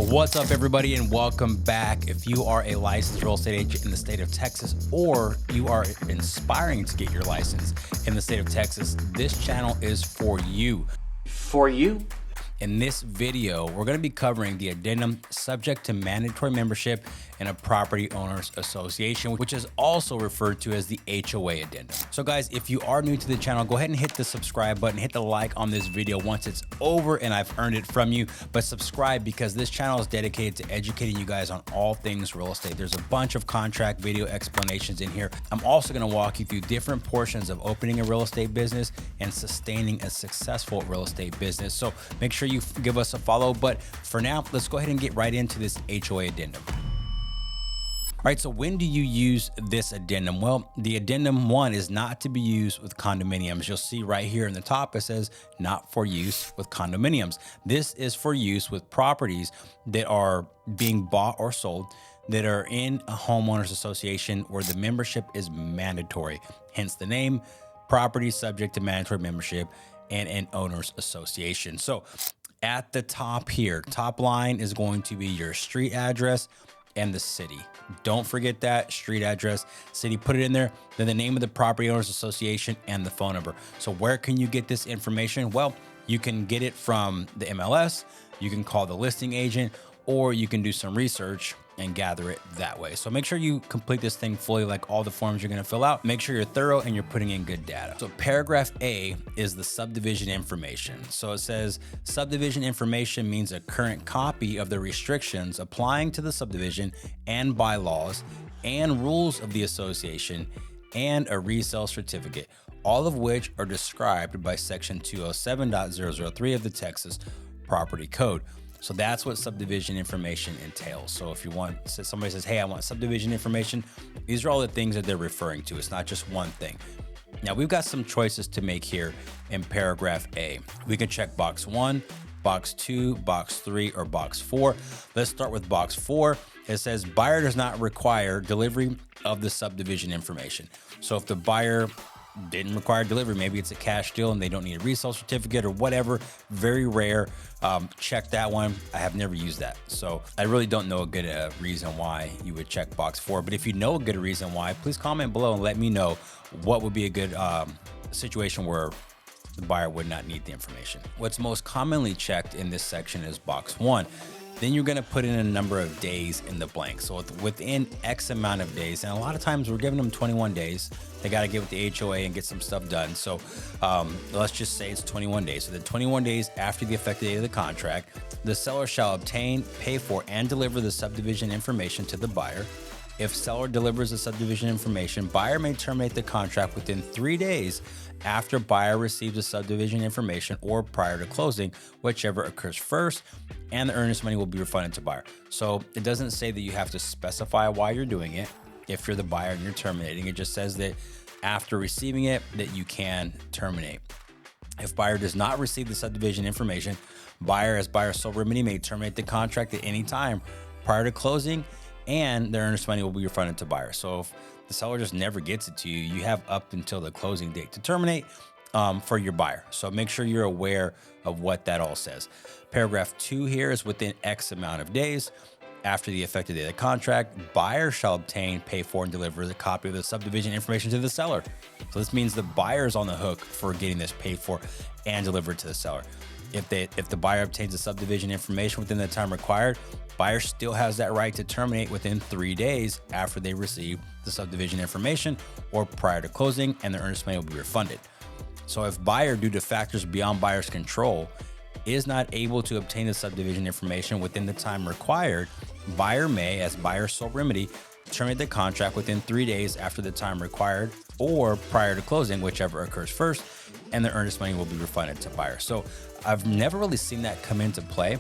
What's up, everybody, and welcome back. If you are a licensed real estate agent in the state of Texas, or you are inspiring to get your license in the state of Texas, this channel is for you. In this video, we're going to be covering the addendum subject to mandatory membership in a property owners association, which is also referred to as the HOA Addendum. So guys, if you are new to the channel, go ahead and hit the subscribe button, hit the like on this video once it's over and I've earned it from you. But subscribe because this channel is dedicated to educating you guys on all things real estate. There's a bunch of contract video explanations in here. I'm also going to walk you through different portions of opening a real estate business and sustaining a successful real estate business. So make sure you give us a follow. But for now, let's go ahead and get right into this HOA Addendum. All right, so when do you use this addendum? Well, the addendum 1 is not to be used with condominiums. You'll see right here in the top, it says not for use with condominiums. This is for use with properties that are being bought or sold that are in a homeowners association where the membership is mandatory. Hence the name, property subject to mandatory membership and an owners association. So at the top here, top line is going to be your street address and the city. Don't forget that street address, city, put it in there, then the name of the property owners association and the phone number. So where can you get this information? Well, you can get it from the MLS, you can call the listing agent, or you can do some research and gather it that way. So make sure you complete this thing fully, like all the forms you're going to fill out. Make sure you're thorough and you're putting in good data. So paragraph A is the subdivision information. So it says subdivision information means a current copy of the restrictions applying to the subdivision and bylaws and rules of the association and a resale certificate, all of which are described by section 207.003 of the Texas Property Code. So that's what subdivision information entails. So if you want, so somebody says, hey, I want subdivision information, these are all the things that they're referring to. It's not just one thing. Now we've got some choices to make here in paragraph A. We can check box 1, box 2, box 3, or box 4. Let's start with box 4. It says buyer does not require delivery of the subdivision information. So if the buyer didn't require delivery, maybe it's a cash deal and they don't need a resale certificate or whatever, very rare. Check that one. I have never used that, so I really don't know a good reason why you would check box 4. But if you know a good reason why, please comment below and let me know what would be a good situation where the buyer would not need the information. What's most commonly checked in this section is box 1. Then you're going to put in a number of days in the blank. So within X amount of days, and a lot of times we're giving them 21 days. They got to get with the HOA and get some stuff done. So let's just say it's 21 days. So the 21 days after the effective date of the contract, the seller shall obtain, pay for, and deliver the subdivision information to the buyer. If seller delivers the subdivision information, buyer may terminate the contract within 3 days after buyer receives the subdivision information or prior to closing, whichever occurs first, and the earnest money will be refunded to buyer. So it doesn't say that you have to specify why you're doing it. If you're the buyer and you're terminating, it just says that after receiving it, that you can terminate. If buyer does not receive the subdivision information, buyer as buyer's sole remedy may terminate the contract at any time prior to closing, and the earnest money will be refunded to buyer. So if the seller just never gets it to you, you have up until the closing date to terminate for your buyer. So make sure you're aware of what that all says. Paragraph 2 here is within X amount of days after the effective date of the contract, buyer shall obtain, pay for, and deliver the copy of the subdivision information to the seller. So this means the buyer is on the hook for getting this paid for and delivered to the seller. If the buyer obtains the subdivision information within the time required, buyer still has that right to terminate within 3 days after they receive the subdivision information or prior to closing, and the earnest money will be refunded. So if buyer, due to factors beyond buyer's control, is not able to obtain the subdivision information within the time required, buyer may, as buyer's sole remedy, terminate the contract within 3 days after the time required or prior to closing, whichever occurs first, and the earnest money will be refunded to buyer. So I've never really seen that come into play.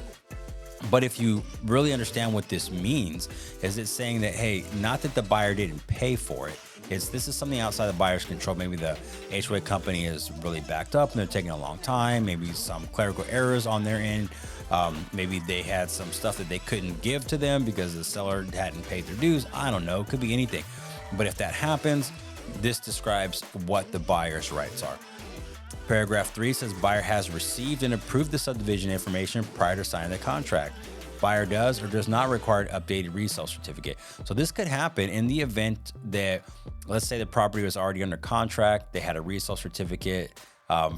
But if you really understand what this means, is it saying that, hey, not that the buyer didn't pay for it, this is something outside the buyer's control. Maybe the HOA company is really backed up and they're taking a long time. Maybe some clerical errors on their end. Maybe they had some stuff that they couldn't give to them because the seller hadn't paid their dues. I don't know. It could be anything. But if that happens, this describes what the buyer's rights are. Paragraph 3 says buyer has received and approved the subdivision information prior to signing the contract. Buyer does or does not require an updated resale certificate. So this could happen in the event that, let's say the property was already under contract, they had a resale certificate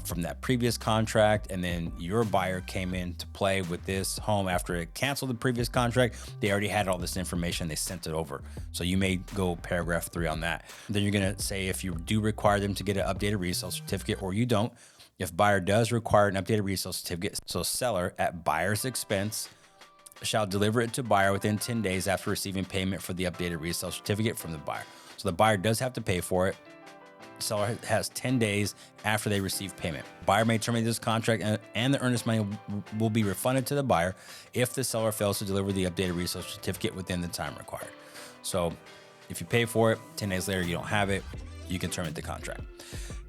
from that previous contract, and then your buyer came into play with this home after it canceled the previous contract. They already had all this information, they sent it over. So you may go paragraph 3 on that. Then you're gonna say if you do require them to get an updated resale certificate or you don't. If buyer does require an updated resale certificate, so seller at buyer's expense shall deliver it to buyer within 10 days after receiving payment for the updated resale certificate from the buyer. So the buyer does have to pay for it. Seller has 10 days after they receive payment. Buyer may terminate this contract and the earnest money will be refunded to the buyer if the seller fails to deliver the updated resale certificate within the time required. So if you pay for it, 10 days later, you don't have it, you can terminate the contract.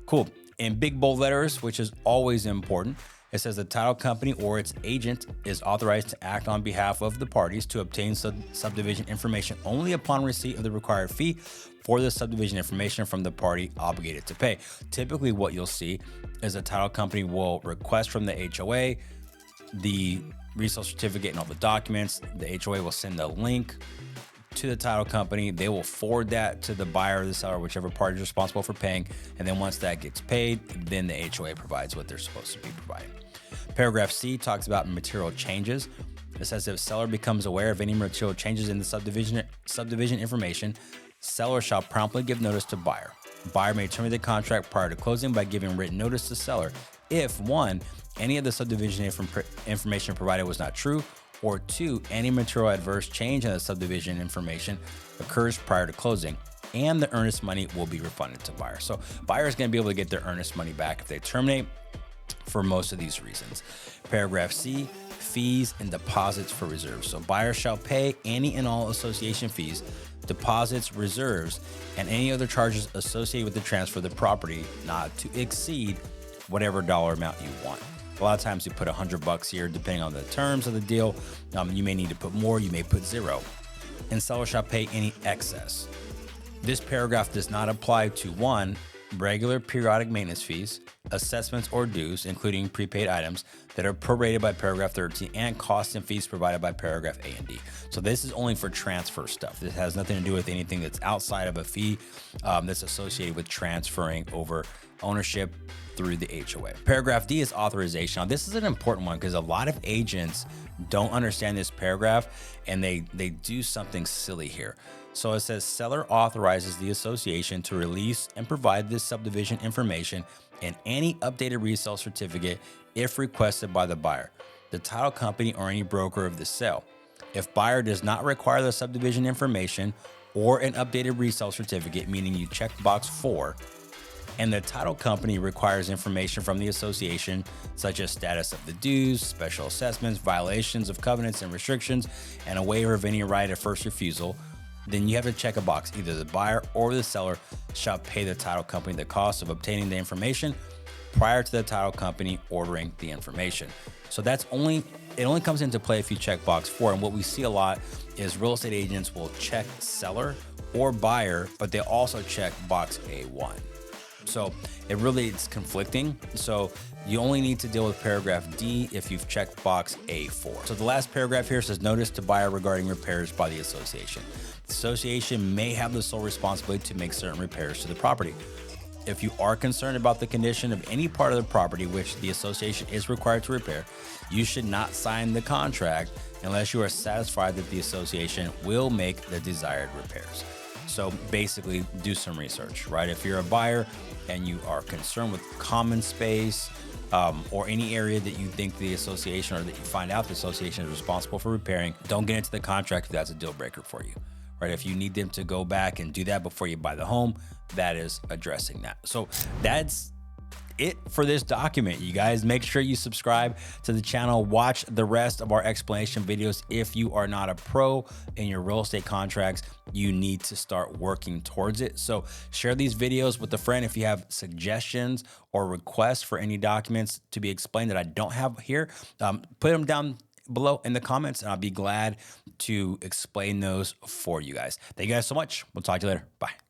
Cool. In big bold letters, which is always important, it says the title company or its agent is authorized to act on behalf of the parties to obtain subdivision information only upon receipt of the required fee for the subdivision information from the party obligated to pay. Typically what you'll see is a title company will request from the HOA the resale certificate and all the documents. The HOA will send a link to the title company. They will forward that to the buyer or the seller, whichever party is responsible for paying. And then once that gets paid, then the HOA provides what they're supposed to be providing. Paragraph C talks about material changes. It says if seller becomes aware of any material changes in the subdivision information, seller shall promptly give notice to buyer. Buyer may terminate the contract prior to closing by giving written notice to seller if 1, any of the subdivision information provided was not true, or 2, any material adverse change in the subdivision information occurs prior to closing, and the earnest money will be refunded to buyer. So buyer is going to be able to get their earnest money back if they terminate for most of these reasons. Paragraph C, fees and deposits for reserves. So buyer shall pay any and all association fees, deposits, reserves, and any other charges associated with the transfer of the property not to exceed whatever dollar amount you want. A lot of times you put $100 here, depending on the terms of the deal. You may need to put more, you may put 0. And seller shall pay any excess. This paragraph does not apply to 1, regular periodic maintenance fees, assessments or dues, including prepaid items that are prorated by paragraph 13, and costs and fees provided by paragraph A and D. So this is only for transfer stuff. This has nothing to do with anything that's outside of a fee that's associated with transferring over ownership through the HOA. Paragraph D is authorization. Now, this is an important one because a lot of agents don't understand this paragraph and they do something silly here. So it says seller authorizes the association to release and provide this subdivision information and any updated resale certificate if requested by the buyer, the title company, or any broker of the sale. If buyer does not require the subdivision information or an updated resale certificate, meaning you check box 4, and the title company requires information from the association, such as status of the dues, special assessments, violations of covenants and restrictions, and a waiver of any right of first refusal, then you have to check a box. Either the buyer or the seller shall pay the title company the cost of obtaining the information prior to the title company ordering the information. So it only comes into play if you check box 4. And what we see a lot is real estate agents will check seller or buyer, but they also check box A1. So it's conflicting. So you only need to deal with paragraph D if you've checked box A4. So the last paragraph here says notice to buyer regarding repairs by the association. The association may have the sole responsibility to make certain repairs to the property. If you are concerned about the condition of any part of the property which the association is required to repair, you should not sign the contract unless you are satisfied that the association will make the desired repairs. So basically do some research, right? If you're a buyer and you are concerned with common space or any area that you think the association or that you find out the association is responsible for repairing, don't get into the contract if that's a deal breaker for you, right? If you need them to go back and do that before you buy the home, that is addressing that. So that's it for this document. You guys, make sure you subscribe to the channel, watch the rest of our explanation videos. If you are not a pro in your real estate contracts, you need to start working towards it. So share these videos with a friend. If you have suggestions or requests for any documents to be explained that I don't have here, put them down below in the comments and I'll be glad to explain those for you guys. Thank you guys so much. We'll talk to you later. Bye.